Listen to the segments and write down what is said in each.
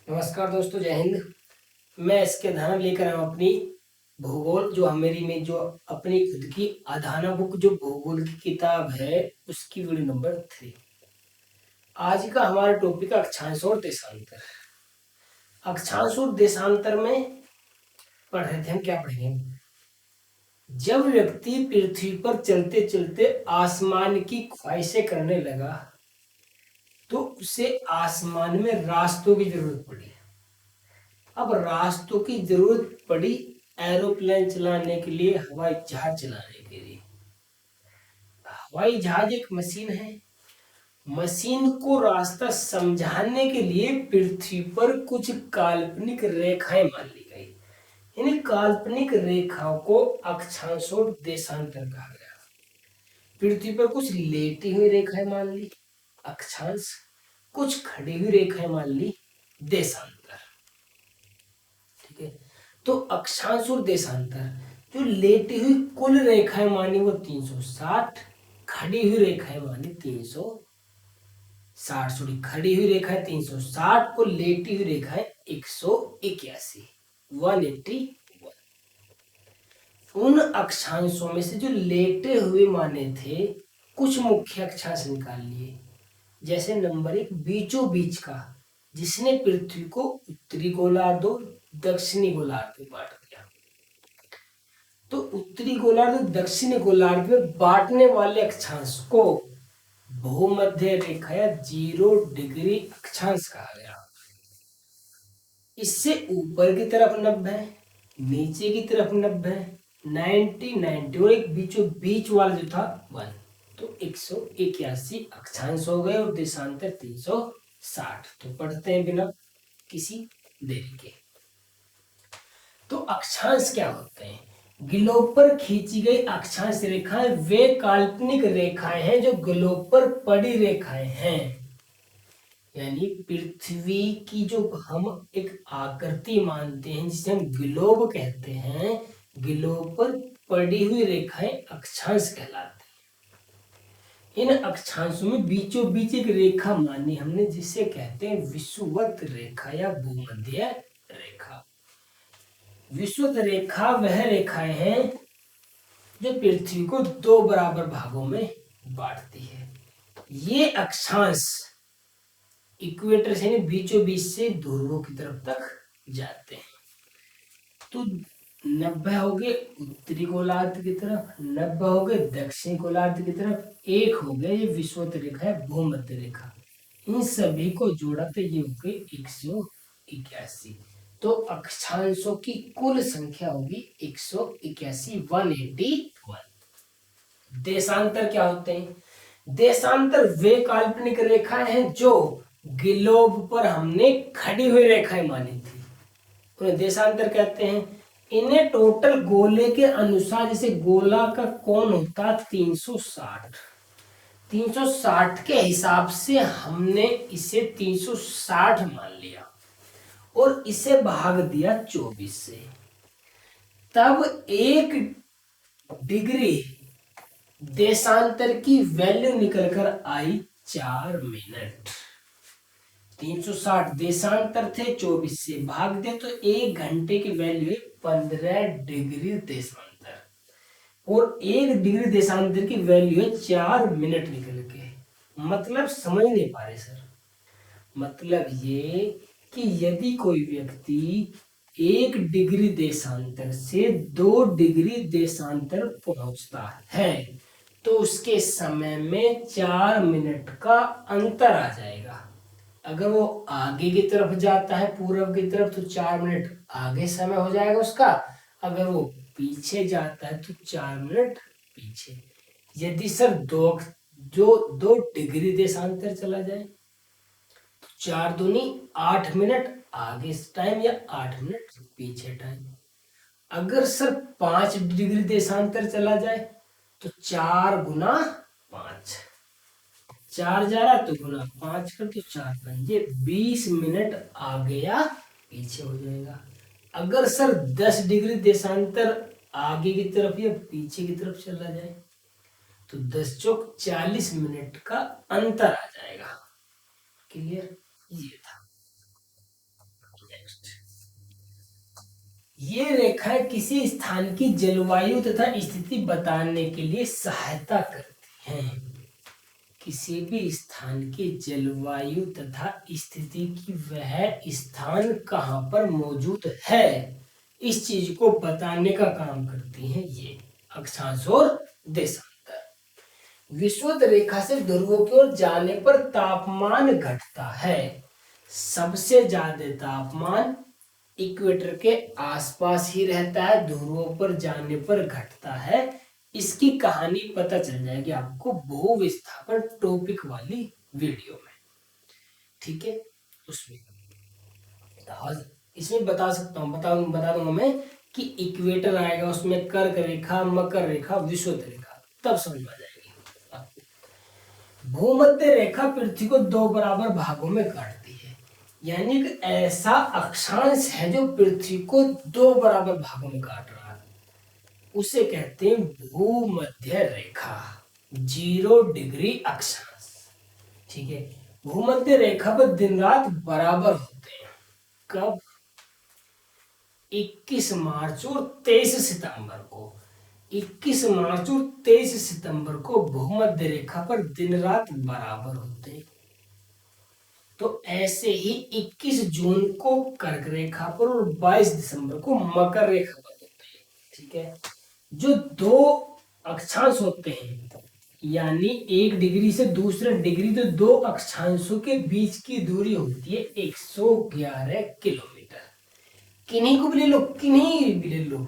नमस्कार दोस्तों, जय हिंद। मैं इसके अध्ययन लेकर आया हूँ अपनी भूगोल जो मेरी में जो अपनी खुद की अधाना बुक जो भूगोल की किताब है उसकी वीडियो नंबर 3। आज का हमारा टॉपिक अक्षांश और देशांतर। अक्षांश और देशांतर में पढ़ रहे थे हम, क्या पढ़ेंगे? जब व्यक्ति पृथ्वी पर चलते चलते आसमान की ख्वाहिशें करने लगा तो उसे आसमान में रास्तों की जरूरत पड़ी। अब रास्तों की जरूरत पड़ी एरोप्लेन चलाने के लिए, हवाई जहाज चलाने के लिए। हवाई जहाज एक मशीन है। मशीन को रास्ता समझाने के लिए पृथ्वी पर कुछ काल्पनिक रेखाएं मान ली गई। इन काल्पनिक रेखाओं को अक्षांश और देशांतर कहा गया। पृथ्वी पर कुछ लेटी हुई रेखाएं मान ली अक्षांश, कुछ खड़ी हुई रेखाएं मान ली देशांतर। ठीक है, तो अक्षांश और देशांतर, जो लेटी हुई कुल रेखाएं मानी वो 360, खड़ी हुई रेखाएं मानी 360। सॉरी, खड़ी हुई रेखाएं 360 और लेटी हुई रेखाएं 181, 181। उन अक्षांशों में से जो लेटे हुए माने थे कुछ मुख्य अक्षांश निकाल लिए। जैसे नंबर 1 बीचों बीच का, जिसने पृथ्वी को उत्तरी गोलार्ध और दक्षिणी गोलार्ध में बांट दिया। तो उत्तरी गोलार्ध और दक्षिणी गोलार्ध में बांटने वाले अक्षांश को भूमध्य रेखा या 0 डिग्री अक्षांश कहा गया। इससे ऊपर की तरफ 90, नीचे की तरफ 90, 90 90 और एक बीचों बीच वाला जो था 1, तो 181 अक्षांश हो गए और देशांतर 360। तो पढ़ते हैं बिना किसी देरी के। तो अक्षांश क्या होते हैं? ग्लोब पर खींची गई अक्षांश रेखाएं वे काल्पनिक रेखाएं हैं जो ग्लोब पर पड़ी रेखाएं हैं। यानी पृथ्वी की जो हम एक आकृति मानते हैं जिसे हम ग्लोब कहते हैं, ग्लोब पर पड़ी हुई रेखाएं अक्षांश कहलाती हैं। इन अक्षांशों में बीचों बीच एक रेखा मानी हमने जिसे कहते हैं विषुवत रेखा या भूमध्य रेखा। विषुवत रेखा वह रेखाएं हैं जो पृथ्वी को 2 बराबर भागों में बांटती है। ये अक्षांश इक्वेटर से बीचों बीच से ध्रुवों की तरफ तक जाते हैं। तो 90 हो गए उत्तरी गोलार्ध की तरफ, 90 हो गए दक्षिणी गोलार्ध की तरफ, एक हो गया ये विषुवत रेखा है भूमध्य रेखा। इन सभी को जोड़ा तो ये हो गए 181। तो अक्षांशों की कुल संख्या होगी 181, 181। देशांतर क्या होते हैं? देशांतर वे काल्पनिक रेखाएं हैं जो ग्लोब पर हमने खड़ी हुई रेखाएं मानी थी, उन्हें देशांतर कहते हैं। इन्हें टोटल गोले के अनुसार, जैसे गोला का कोण होता 360, 360 के हिसाब से हमने इसे 360 मान लिया और इसे भाग दिया 24 से। तब 1 डिग्री देशांतर की वैल्यू निकलकर आई 4 मिनट। 360 देशांतर थे, 24 से भाग दे तो 1 घंटे की वैल्यू है 15 डिग्री देशांतर, और 1 डिग्री देशांतर की वैल्यू है 4 मिनट निकल के। मतलब समझ नहीं पा रहे सर? मतलब ये कि यदि कोई व्यक्ति 1 डिग्री देशांतर से 2 डिग्री देशांतर पहुंचता है तो उसके समय में 4 मिनट का अंतर आ जाएगा। अगर वो आगे की तरफ जाता है पूरब की तरफ तो 4 मिनट आगे समय हो जाएगा उसका, अगर वो पीछे जाता है तो 4 मिनट पीछे। यदि सर 2 डिग्री देशांतर चला जाए तो 4 दूनी 8 मिनट आगे टाइम या 8 मिनट पीछे टाइम। अगर सर 5 डिग्री देशांतर चला जाए तो 4 गुना 5, 4 जा रहा तो गुना 5 कर तो 4 पंजे 20 मिनट आगे या पीछे हो जाएगा। अगर सर 10 डिग्री देशांतर आगे की तरफ या पीछे की तरफ चला जाए तो 10 चौक 40 मिनट का अंतर आ जाएगा। क्लियर? ये था। ये रेखाएं किसी स्थान की जलवायु तथा स्थिति बताने के लिए सहायता करती हैं। किसी भी स्थान की जलवायु तथा स्थिति की वह स्थान कहाँ पर मौजूद है, इस चीज को बताने का काम करती हैं ये अक्षांश और देशांतर। विषुवत रेखा से ध्रुवों की ओर जाने पर तापमान घटता है। सबसे ज्यादा तापमान इक्वेटर के आसपास ही रहता है, ध्रुवों पर जाने पर घटता है। इसकी कहानी पता चल जाएगी आपको भूविस्थापन टॉपिक वाली वीडियो में, ठीक है। उसमें इसमें बता सकता हूँ, बता दूंगा मैं कि इक्वेटर आएगा, उसमें कर्क रेखा, मकर रेखा, विषुवत रेखा, तब समझ में आ जाएगी। भूमध्य रेखा पृथ्वी को दो बराबर भागों में काटती है, यानी कि ऐसा अक्षांश है जो पृथ्वी को दो बराबर भागों में काट रहा है, उसे कहते हैं भूमध्य रेखा, 0 डिग्री अक्षांश, ठीक है। भूमध्य रेखा पर दिन रात बराबर होते हैं। कब? 21 मार्च और 23 सितंबर को। 21 मार्च और 23 सितंबर को भूमध्य रेखा पर दिन रात बराबर होते हैं। तो ऐसे ही 21 जून को कर्क रेखा पर और 22 दिसंबर को मकर रेखा पर होते हैं, ठीक है। जो दो अक्षांश होते हैं, यानी 1 डिग्री से दूसरे डिग्री, तो दो अक्षांशों के बीच की दूरी होती है 111 किलोमीटर। किन्हीं को भी ले लो, किन्हीं भी ले लो,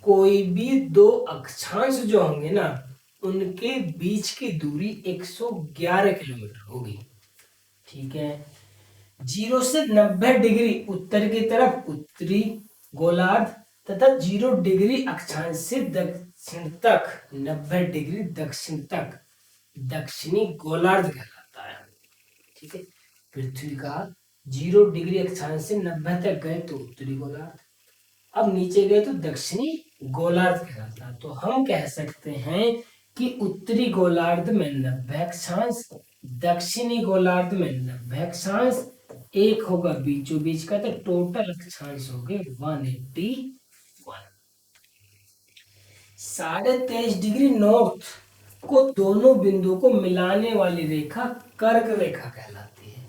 कोई भी दो अक्षांश जो होंगे ना, उनके बीच की दूरी 111 किलोमीटर होगी, ठीक है। 0 से 90 डिग्री उत्तर की तरफ उत्तरी गोलार्ध तथा 0 डिग्री अक्षांश से दक्षिण तक 90 डिग्री दक्षिण तक दक्षिणी गोलार्ध कहलाता है, ठीक है। पृथ्वी का 0 डिग्री अक्षांश से 90 तक गए तो उत्तरी गोलार्ध, अब नीचे गए तो दक्षिणी गोलार्ध कहलाता है। तो हम कह सकते हैं कि उत्तरी गोलार्ध में 90 अक्षांश, दक्षिणी गोलार्ध में 90 अक्षांश, एक होगा बीचों बीच का, तो टोटल अक्षांश हो गए 181। 23.5 डिग्री नॉर्थ को दोनों बिंदुओं को मिलाने वाली रेखा कर्क रेखा कहलाती है।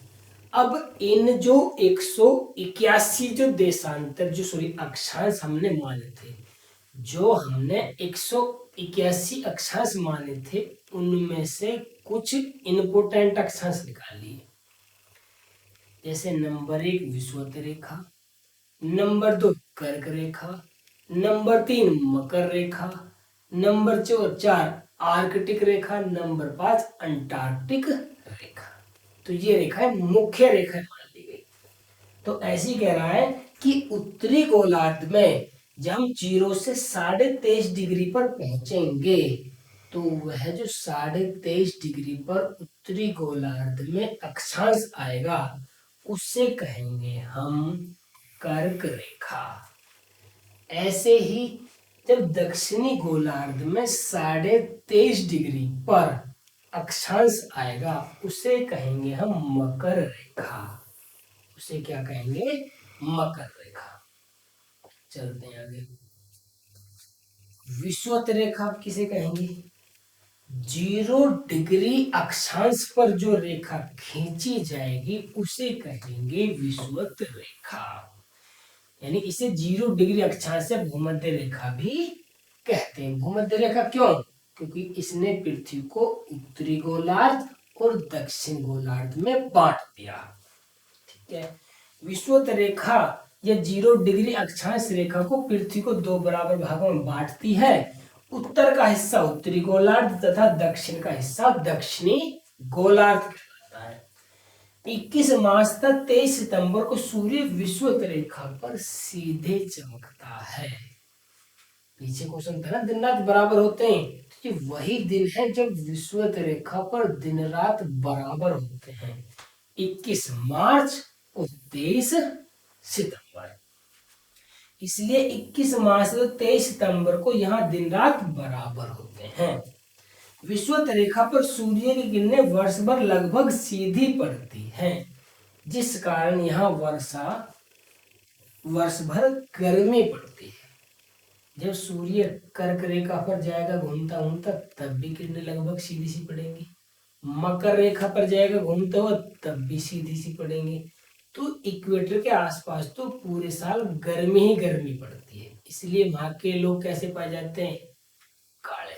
अब इन जो 181 जो देशांतर जो सॉरी अक्षांश हमने माने थे, जो हमने 181 अक्षांश माने थे, उनमें से कुछ इंपोर्टेंट अक्षांश निकाल लिए। जैसे नंबर 1 विषुवत रेखा, नंबर 2 कर्क रेखा, नंबर 3 मकर रेखा, नंबर 4 आर्कटिक रेखा, नंबर 5 अंटार्कटिक रेखा। तो ये रेखाएं मुख्य रेखाएं मान ली गई। तो ऐसी कह रहा है कि उत्तरी गोलार्ध में जब हम 0 से 23.5 डिग्री पर पहुंचेंगे, तो वह जो 23.5 डिग्री पर उत्तरी गोलार्ध में अक्षांश आएगा, उससे कहेंगे हम कर्क रेखा। ऐसे ही जब दक्षिणी गोलार्ध में 23.5 डिग्री पर अक्षांश आएगा, उसे कहेंगे हम मकर रेखा। उसे क्या कहेंगे? मकर रेखा। चलते हैं आगे। विषुवत रेखा किसे कहेंगे? 0 डिग्री अक्षांश पर जो रेखा खींची जाएगी उसे कहेंगे विषुवत रेखा। यानी इसे 0 डिग्री अक्षांश से भूमध्य रेखा भी कहते हैं। भूमध्य रेखा क्यों? क्योंकि इसने पृथ्वी को उत्तरी गोलार्ध और दक्षिण गोलार्ध में बांट दिया, ठीक है। विषुवत रेखा या 0 डिग्री अक्षांश रेखा को पृथ्वी को दो बराबर भागों में बांटती है। उत्तर का हिस्सा उत्तरी गोलार्ध तथा दक्षिण का हिस्सा दक्षिणी गोलार्ध कहलाता है। 21 मार्च तक 23 सितंबर को सूर्य विषुवत रेखा पर सीधे चमकता है। पीछे क्वेश्चन था ना, दिन रात बराबर होते हैं, तो ये वही दिन है जब विषुवत रेखा पर दिन रात बराबर होते हैं, 21 मार्च और 23 सितंबर। इसलिए 21 मार्च से 23 सितंबर को यहाँ दिन रात बराबर होते हैं। विषुवत रेखा पर सूर्य की किरणें वर्ष भर लगभग सीधी पड़ती हैं, जिस कारण यहाँ वर्षा वर्ष भर गर्मी पड़ती है। जब सूर्य कर्क रेखा पर जाएगा घूमता घूमता तब भी किरणें लगभग सीधी सी पड़ेंगी, मकर रेखा पर जाएगा घूमता हुआ तब भी सीधी सी पड़ेंगी। तो इक्वेटर के आसपास तो पूरे साल गर्मी ही गर्मी पड़ती है, इसलिए वहां के लोग कैसे पाए जाते हैं, काले।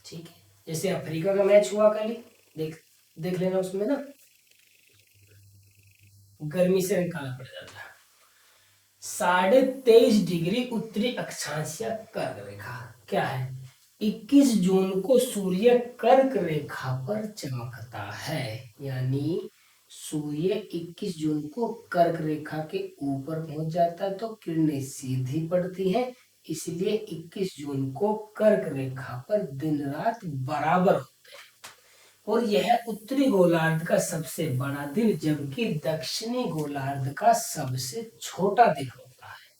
ठीक है, जैसे अफ्रीका का मैच हुआ कल ही, देख देख लेना, उसमें ना गर्मी से रंग काला पड़ जाता है। 23.5 डिग्री उत्तरी अक्षांश या कर्क रेखा क्या है, 21 जून को सूर्य कर्क रेखा पर चमकता है, यानी सूर्य 21 जून को कर्क रेखा के ऊपर पहुंच जाता है तो किरणें सीधी पड़ती है, इसलिए 21 जून को कर्क रेखा पर दिन रात बराबर होते हैं। और यह उत्तरी गोलार्ध का सबसे बड़ा दिन जबकि दक्षिणी गोलार्ध का सबसे छोटा दिन होता है।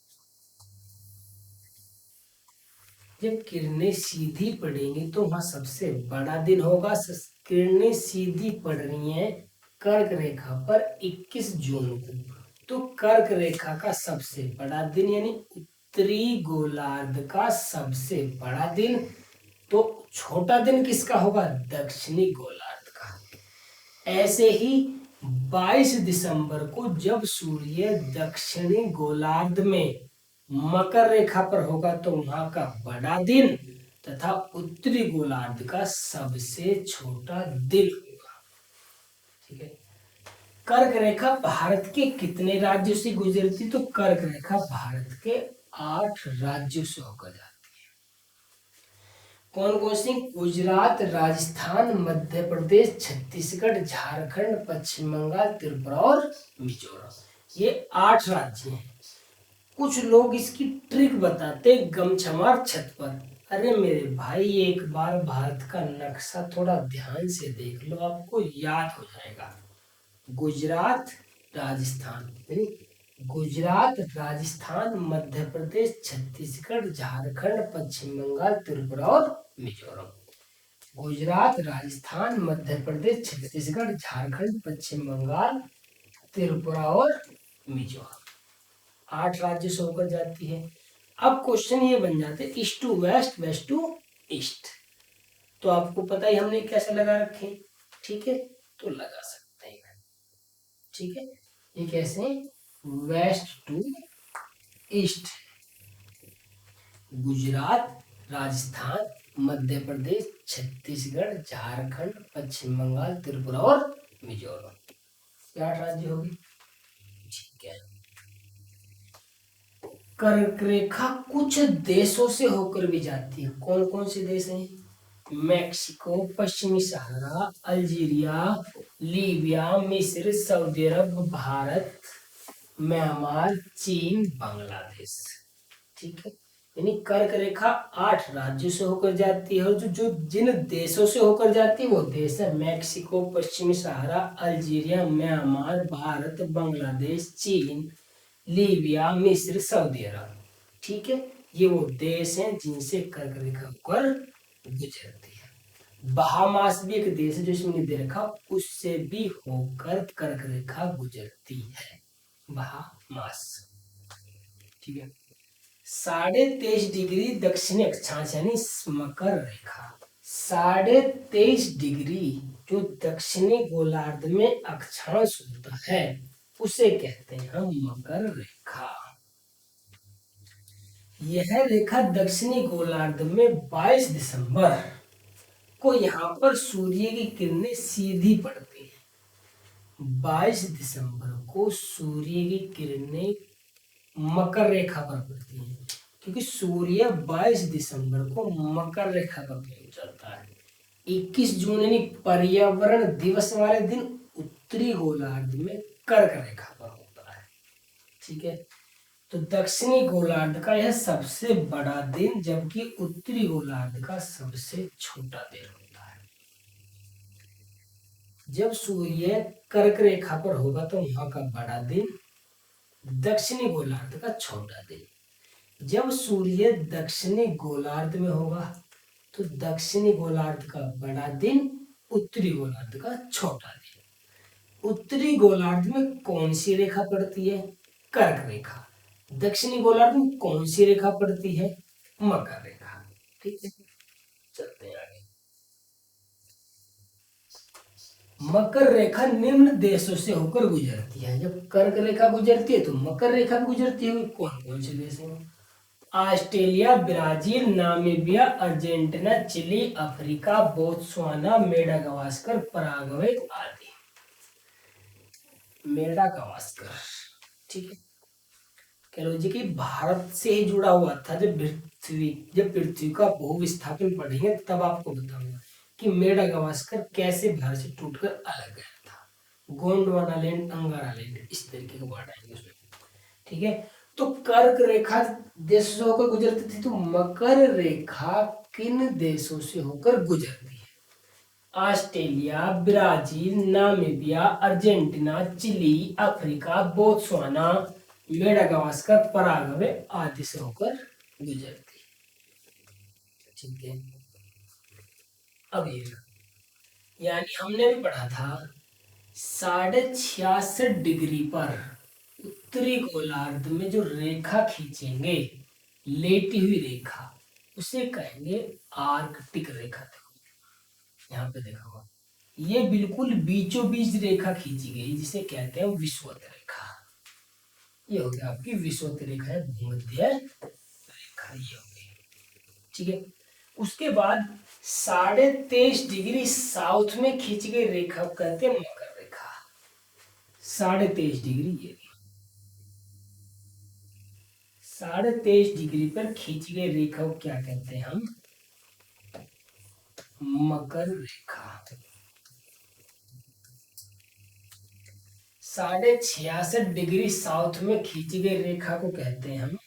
जब किरणें सीधी पड़ेंगी तो वहां सबसे बड़ा दिन होगा। किरणें सीधी पड़ रही हैं कर्क रेखा पर 21 जून को, तो कर्क रेखा का सबसे बड़ा दिन यानी उत्तरी गोलार्ध का सबसे बड़ा दिन, तो छोटा दिन किसका होगा, दक्षिणी गोलार्ध का। ऐसे ही 22 दिसंबर को जब सूर्य दक्षिणी गोलार्ध में मकर रेखा पर होगा तो वहां का बड़ा दिन तथा उत्तरी गोलार्ध का सबसे छोटा दिन होगा। ठीक है, कर्क रेखा भारत के कितने राज्यों से गुजरती, तो कर्क रेखा भारत के 8 राज्यों से होकर जाती है। कौन कौन सी, गुजरात, राजस्थान, मध्य प्रदेश, छत्तीसगढ़, झारखंड, पश्चिम बंगाल, त्रिपुरा और मिजोरम, ये 8 राज्य हैं। कुछ लोग इसकी ट्रिक बताते गमछा मार छत पर। अरे मेरे भाई, एक बार भारत का नक्शा थोड़ा ध्यान से देख लो, आपको याद हो जाएगा। गुजरात, राजस्थान, गुजरात, राजस्थान, मध्य प्रदेश, छत्तीसगढ़, झारखंड, पश्चिम बंगाल, त्रिपुरा और मिजोरम। गुजरात, राजस्थान, मध्य प्रदेश, छत्तीसगढ़, झारखंड, पश्चिम बंगाल, त्रिपुरा और मिजोरम, 8 राज्य से होकर जाती है। अब क्वेश्चन ये बन जाते east to west, west to east, तो आपको पता ही हमने कैसे लगा रखे, ठीक है, तो लगा सकते हैं। ठीक है, ये कैसे, west to east, Gujarat, Rajasthan, Madhya Pradesh, Chhattisgarh, Jharkhand, Paschim Bengal, Tripura और मिजोरम, 8 राज्य होगी। ठीक है, कर्क रेखा कुछ देशों से होकर भी जाती है। कौन कौन से देश हैं, मैक्सिको, पश्चिमी सहारा, अल्जीरिया, लीबिया, मिस्र, सऊदी अरब, भारत, म्यांमार, चीन, बांग्लादेश। ठीक है, यानी कर्क रेखा 8 राज्यों से होकर जाती है, और जो जिन देशों से होकर जाती है वो देश है मैक्सिको, पश्चिमी सहारा, अल्जीरिया, म्यांमार, भारत, बांग्लादेश, चीन, लीबिया, मिस्र, सऊदी अरब। ठीक है, ये वो देश हैं जिनसे कर्क रेखा होकर गुजरती है। बहामास भी एक देश है जो इसमें नहीं दे रखा, उससे भी होकर कर्क रेखा गुजरती है, बहामास। ठीक है, 23.5 डिग्री दक्षिणी अक्षांश यानी मकर रेखा, 23.5 डिग्री जो दक्षिणी गोलार्ध में अक्षांश होता है उसे कहते हैं हम मकर रेखा। यह रेखा दक्षिणी गोलार्ध में 22 दिसंबर को यहाँ पर सूर्य की किरणें सीधी पड़ती हैं। 22 दिसंबर को सूर्य की किरणें मकर रेखा पर पड़ती हैं, क्योंकि सूर्य 22 दिसंबर को मकर रेखा पर पहुंच जाता है। 21 जून यानी पर्यावरण दिवस वाले दिन उत्तरी गोलार्ध में कर्क रेखा पर होता है। ठीक है, तो दक्षिणी गोलार्ध का यह सबसे बड़ा दिन जबकि उत्तरी गोलार्ध का सबसे छोटा दिन होता है। जब सूर्य कर्क रेखा पर होगा तो वहां का बड़ा दिन, दक्षिणी गोलार्ध का छोटा दिन। जब सूर्य दक्षिणी गोलार्ध में होगा तो दक्षिणी गोलार्ध का बड़ा दिन, उत्तरी गोलार्ध का छोटा दिन। उत्तरी गोलार्ध में कौन सी रेखा पड़ती है, कर्क रेखा। दक्षिणी गोलार्ध में कौन सी रेखा पड़ती है? मकर रेखा। ठीक है, चलते हैं आगे। मकर रेखा निम्न देशों से होकर गुजरती है। जब कर्क रेखा गुजरती है तो मकर रेखा गुजरती है। कौन कौन से देश हैं? Australia, Brazil, Namibia, Argentina, Chile, Africa, Botswana, Madagascar, Paraguay आदि। मेडागास्कर, ठीक है। कह लो जी कि भारत से ही जुड़ा हुआ था। जब पृथ्वी का भू-विस्थापन पढ़ेंगे तब आपको बताऊंगा कि मेडागास्कर कैसे भारत से टूटकर अलग गया था। गोंडवाना लैंड, अंगारा लैंड, इस तरीके के वर्ड आएंगे उसमें। ठीक है, तो कर्क रेखा देशों से होकर गुजरती थी, तो मकर रेखा किन देशों से होकर गुजरती है? Australia, Brazil, Namibia, Argentina, Chile, Africa, Botswana, Madagascar, Paraguay आदि से होकर गुजरती। ठीक है, अब ये यानी हमने भी पढ़ा था 66.5 डिग्री पर उत्तरी गोलार्ध में जो रेखा खींचेंगे, लेटी हुई रेखा, उसे कहेंगे आर्कटिक रेखा। देखो यहाँ पे देखा हुआ, ये बिल्कुल बीचों बीच रेखा खींची गई जिसे कहते हैं विषुवत रेखा। ये हो गया आपकी विषुवत रेखा है, भूमध्य रेखा ये हो गई। ठीक है, उसके बाद 23.5 डिग्री साउथ में खींची गई रेखा को कहते हैं मकर रेखा। 23.5 डिग्री, ये 23.5 डिग्री पर खींची गई रेखा को क्या कहते हैं हम? मकर रेखा। 66.5 डिग्री साउथ में खींची गई रेखा को कहते हैं हम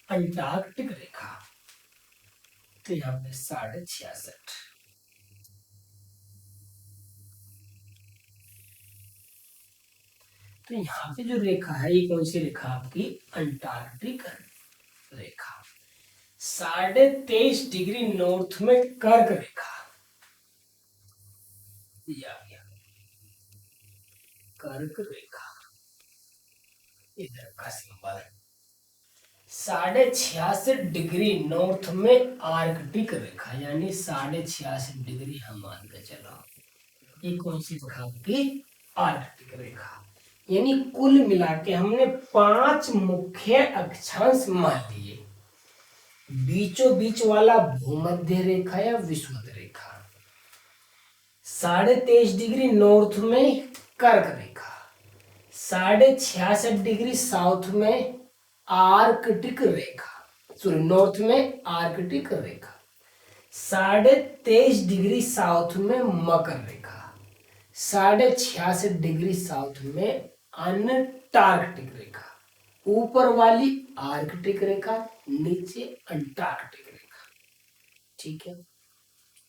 अंटार्कटिक रेखा। तो यहाँ पे 66.5। तो यहाँ पे जो रेखा है ये कौन सी रेखा? आपकी अंटार्कटिक रेखा। 23.5 डिग्री नॉर्थ में कर्क रेखा, ये आ गया कर्क रेखा, इधर का सिंबल। 66.5 डिग्री नॉर्थ में आर्कटिक रेखा, यानी 66.5 डिग्री हम मान के चलो ये कौन सी रेखा? आपकी आर्कटिक रेखा। यानी कुल मिला के हमने 5 मुख्य अक्षांश मान लिए। बीचों बीच वाला भूमध्य रेखा या विषुवत रेखा, 23.5 डिग्री नॉर्थ में कर्क रेखा, 66.5 डिग्री साउथ में आर्कटिक रेखा, सॉरी नॉर्थ में आर्कटिक रेखा, 23.5 डिग्री साउथ में मकर रेखा, 66.5 डिग्री साउथ में अंटार्कटिक रेखा। ऊपर वाली आर्कटिक रेखा, नीचे अंटार्कटिक रेखा। ठीक है,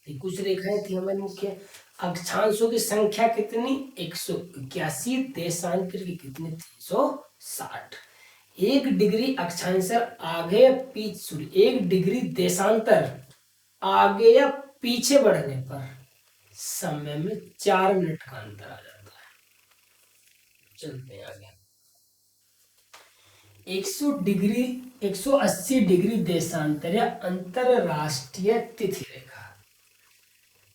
ये कुछ रेखाएं थी हमारी मुख्य। अक्षांशों की संख्या कितनी? 181। देशांतर की कितनी? 360। 1 डिग्री अक्षांतर आगे या पीछे, 1 डिग्री देशांतर आगे या पीछे बढ़ने पर समय में 4 मिनट का अंतर आ जाता है। चलते हैं आगे। 180 डिग्री देशांतर या अंतरराष्ट्रीय तिथि रेखा,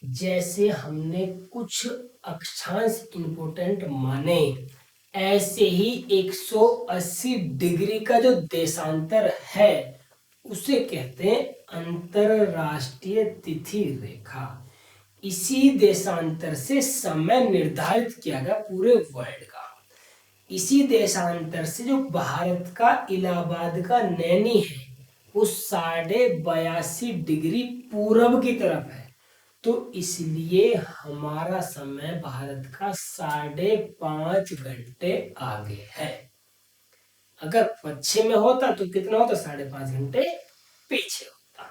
जैसे हमने कुछ अक्षांश इंपोर्टेंट माने, ऐसे ही 180 डिग्री का जो देशांतर है उसे कहते हैं अंतरराष्ट्रीय तिथि रेखा। इसी देशांतर से समय निर्धारित किया गया पूरे वर्ल्ड का। इसी देशांतर से जो भारत का इलाहाबाद का नैनी है वो 82.5 डिग्री पूरब की तरफ है, तो इसलिए हमारा समय भारत का 5.5 घंटे आगे है। अगर पश्चिम में होता तो कितना होता? 5.5 घंटे पीछे होता।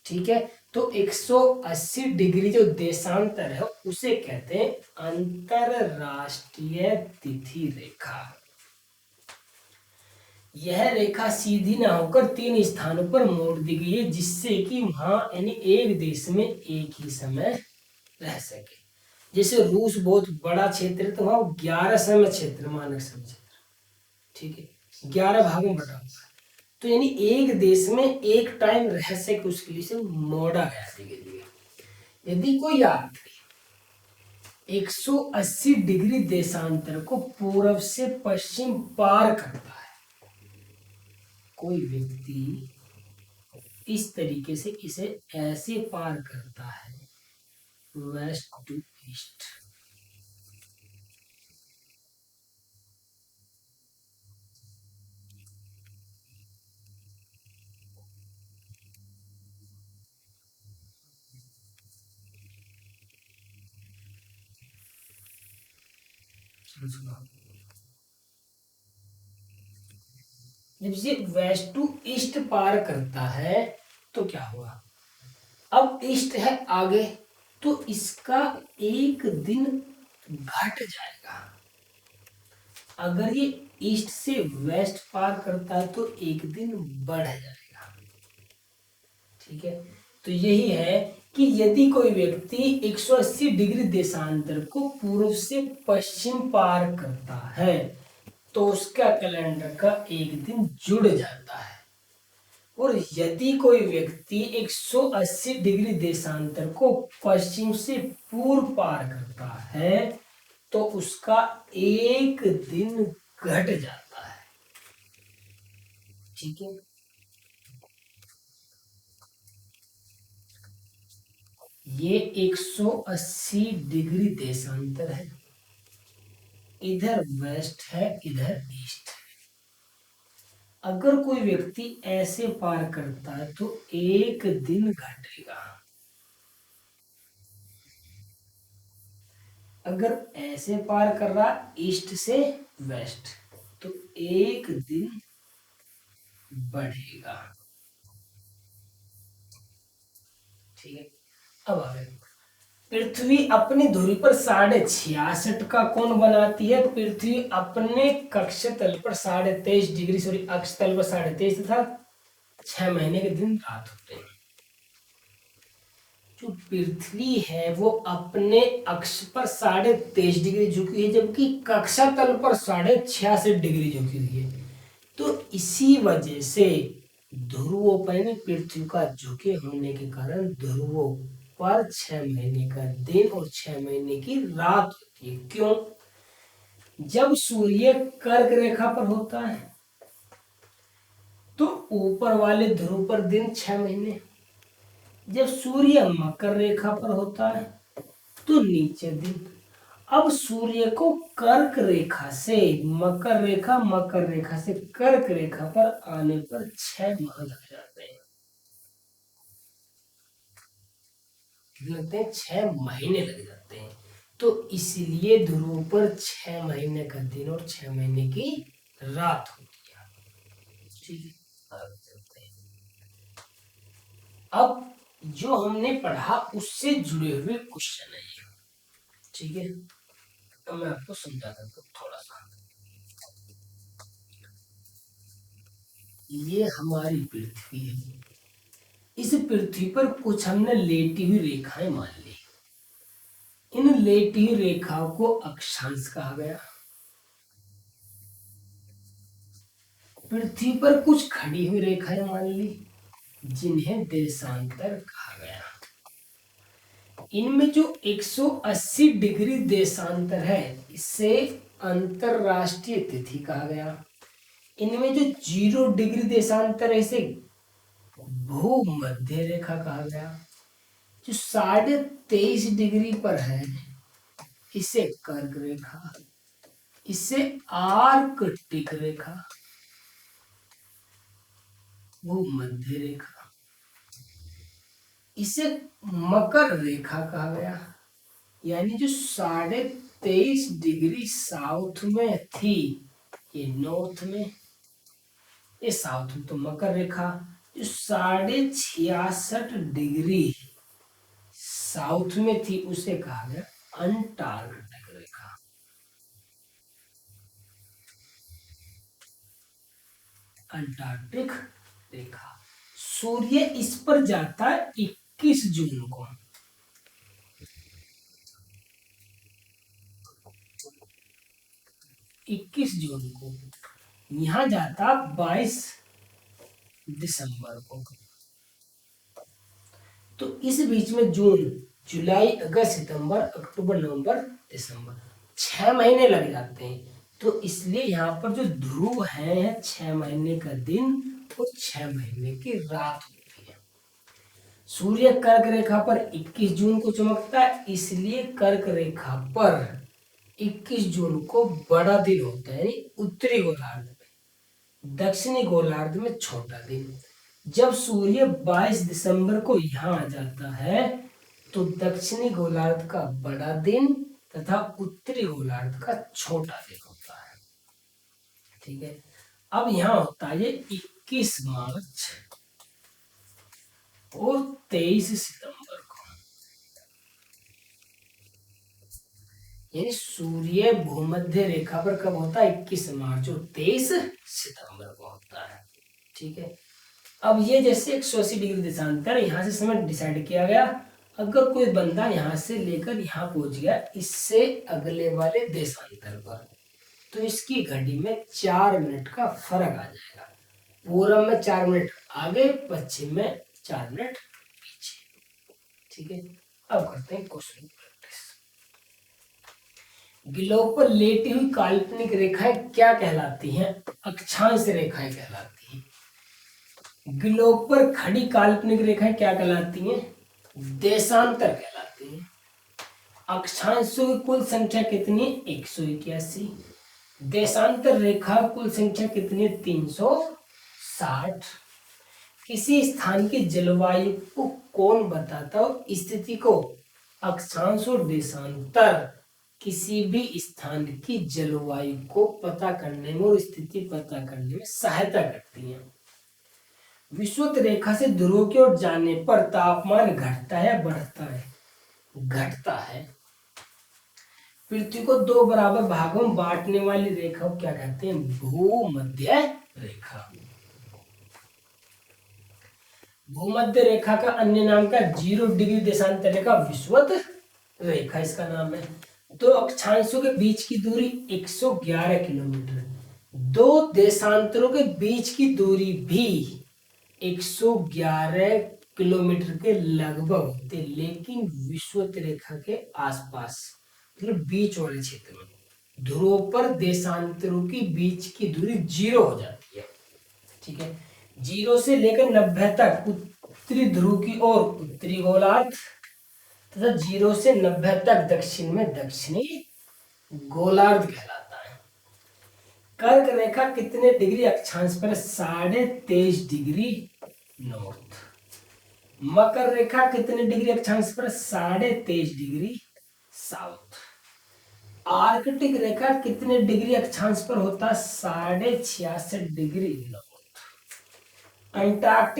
ठीक है, तो 180 डिग्री जो देशांतर है उसे कहते हैं अंतरराष्ट्रीय तिथि रेखा। यह रेखा सीधी ना होकर 3 स्थानों पर मोड़ दी गई है, जिससे कि वहां यानी एक देश में एक ही समय रह सके। जैसे रूस बहुत बड़ा क्षेत्र है तो वहाँ 11 समय क्षेत्र, मानक समय क्षेत्र, ठीक है, 11 भागों में बटा हुआ है। तो यानी एक देश में एक टाइम रह सके उसके लिए से मोड़ा गया धीरे धीरे। यदि कोई यात्री 180 डिग्री देशांतर को पूर्व से पश्चिम पार करता है, कोई व्यक्ति इस तरीके से इसे ऐसे पार करता है, वेस्ट टू ईस्ट। जब ये वेस्ट टू ईस्ट पार करता है तो क्या हुआ, अब ईस्ट है आगे, तो इसका एक दिन घट जाएगा। अगर ये ईस्ट से वेस्ट पार करता है तो एक दिन बढ़ जाएगा, ठीक है। तो यही है कि यदि कोई व्यक्ति 180 डिग्री देशांतर को पूर्व से पश्चिम पार करता है तो उसका कैलेंडर का एक दिन जुड़ जाता है। और यदि कोई व्यक्ति 180 डिग्री देशांतर को पश्चिम से पूर्व पार करता है तो उसका एक दिन घट जाता है, ठीक है। ये 180 डिग्री देशांतर है, इधर वेस्ट है इधर ईस्ट है। अगर कोई व्यक्ति ऐसे पार करता है तो एक दिन घटेगा, अगर ऐसे पार कर रहा ईस्ट से वेस्ट तो एक दिन बढ़ेगा, ठीक है। अब आगे, पृथ्वी अपनी धुरी पर 66.5 का कोण बनाती है। पृथ्वी अपने कक्ष तल पर 23.5 डिग्री, सॉरी अक्ष तल पर 23.5 तथा 6 महीने के दिन रात होते हैं। जो पृथ्वी है वो अपने अक्ष पर 23.5 डिग्री झुकी है, जबकि कक्षा तल पर 66.5 डिग्री झुकी हुई है। तो इसी वजह से ध्रुवों पर यानी पृथ्वी का झुके होने के कारण ध्रुवों पर 6 महीने का दिन और 6 महीने की रात होती है। क्यों? जब सूर्य कर्क रेखा पर होता है तो ऊपर वाले ध्रुव पर दिन 6 महीने, जब सूर्य मकर रेखा पर होता है तो नीचे दिन। अब सूर्य को कर्क रेखा से मकर रेखा से कर्क रेखा पर आने पर 6 माह लग जाते हैं, लगते हैं 6 महीने लग जाते हैं। तो इसलिए ध्रुव पर 6 महीने का दिन और 6 महीने की रात होती है, ठीक है। आगे चलते हैं। अब जो हमने पढ़ा उससे जुड़े हुए क्वेश्चन है ये, ठीक है। तो मैं आपको समझा देता हूँ थोड़ा सा। ये हमारी पृथ्वी है, इस पृथ्वी पर कुछ हमने लेटी हुई रेखाएं मान ली। इन लेटी हुई रेखाओं को अक्षांश कहा गया। पृथ्वी पर कुछ खड़ी हुई रेखाएं मान ली जिन्हें देशांतर कहा गया। इनमें जो 180 डिग्री देशांतर है इसे अंतरराष्ट्रीय तिथि कहा गया। इनमें जो 0 डिग्री देशांतर है इसे भूमध्य रेखा कहा गया। जो 23.5 डिग्री पर है इसे कर्क रेखा, इसे आर्कटिक रेखा, भूमध्य रेखा, इसे मकर रेखा कहा गया। यानी जो 23.5 डिग्री साउथ में थी ये नॉर्थ में, ये साउथ में, तो मकर रेखा। जो 66.5 डिग्री साउथ में थी उसे कहा गया अंटार्कटिक रेखा। अंटार्कटिक रेखा। सूर्य इस पर जाता है 21 जून को, 21 जून को, यहाँ जाता 22 दिसंबर को। तो इस बीच में जून, जुलाई, अगस्त, सितंबर, अक्टूबर, नवंबर, दिसंबर 6 महीने लग जाते हैं। तो इसलिए यहाँ पर जो ध्रुव है 6 महीने का दिन और 6 महीने की रात होती है। सूर्य कर्क रेखा पर 21 जून को चमकता है, इसलिए कर्क रेखा पर 21 जून को बड़ा दिन होता है, यानी उत्तरी गोलार्ध में, दक्षिणी गोलार्ध में छोटा दिन। जब सूर्य 22 दिसंबर को यहाँ आ जाता है तो दक्षिणी गोलार्ध का बड़ा दिन तथा उत्तरी गोलार्ध का छोटा दिन होता है। ठीक है, अब यहाँ होता है ये 21 मार्च और 23 सितंबर को, यानी सूर्य भूमध्य रेखा पर कब होता है? 21 मार्च और 23 सितंबर को होता है। ठीक है, अब ये जैसे 180 डिग्री देशांतर, यहाँ से समय डिसाइड किया गया। अगर कोई बंदा यहाँ से लेकर यहाँ पहुंच गया इससे अगले वाले देशांतर पर, तो इसकी घड़ी में 4 मिनट का फर्क आ जाएगा। पूरब में 4 मिनट आगे, पश्चिम में 4 मिनट पीछे। ठीक है, अब करते हैं क्वेश्चन प्रैक्टिस। ग्लोब पर लेटी हुई काल्पनिक रेखाएं क्या कहलाती हैं? अक्षांश रेखाएं कहलाती हैं। ग्लोब पर खड़ी काल्पनिक रेखाएं क्या कहलाती हैं? देशांतर कहलाती हैं। अक्षांशों की कुल संख्या कितनी है? 181। देशांतर रेखा कुल संख्या कितनी है? 360। किसी स्थान की जलवायु को कौन बताता है? स्थिति को अक्षांश और देशांतर किसी भी स्थान की जलवायु को पता करने में और स्थिति पता करने में सहायता करती है। विषुवत रेखा से ध्रुव की ओर जाने पर तापमान घटता है या बढ़ता है? घटता है। पृथ्वी को 2 बराबर भागों में बांटने वाली रेखा को क्या कहते हैं? भूमध्य रेखा। भूमध्य रेखा का अन्य नाम क्या? 0 डिग्री देशांतर रेखा, विषुवत रेखा इसका नाम है। दो अक्षांशों के बीच की दूरी 111 किलोमीटर। दो देशांतरों के बीच की दूरी भी 111 किलोमीटर के लगभग होते, लेकिन विषुवत रेखा के आसपास, मतलब बीच वाले क्षेत्र में ध्रुव पर देशांतरों की बीच की दूरी 0 हो जाती है। ठीक है, 0 से लेकर 90 तक उत्तरी ध्रुव की ओर उत्तरी गोलार्ध तथा 0 से 90 तक दक्षिण में दक्षिणी गोलार्ध कहलाता है। कर्क रेखा कितने डिग्री अक्षांश पर? 23.5 डिग्री नॉर्थ। मकर रेखा कितने डिग्री अक्षांश पर? 23.5 डिग्री साउथ। आर्कटिक रेखा कितने डिग्री अक्षांश पर होता है? 66.5 डिग्री नॉर्थ। अंटार्कटिक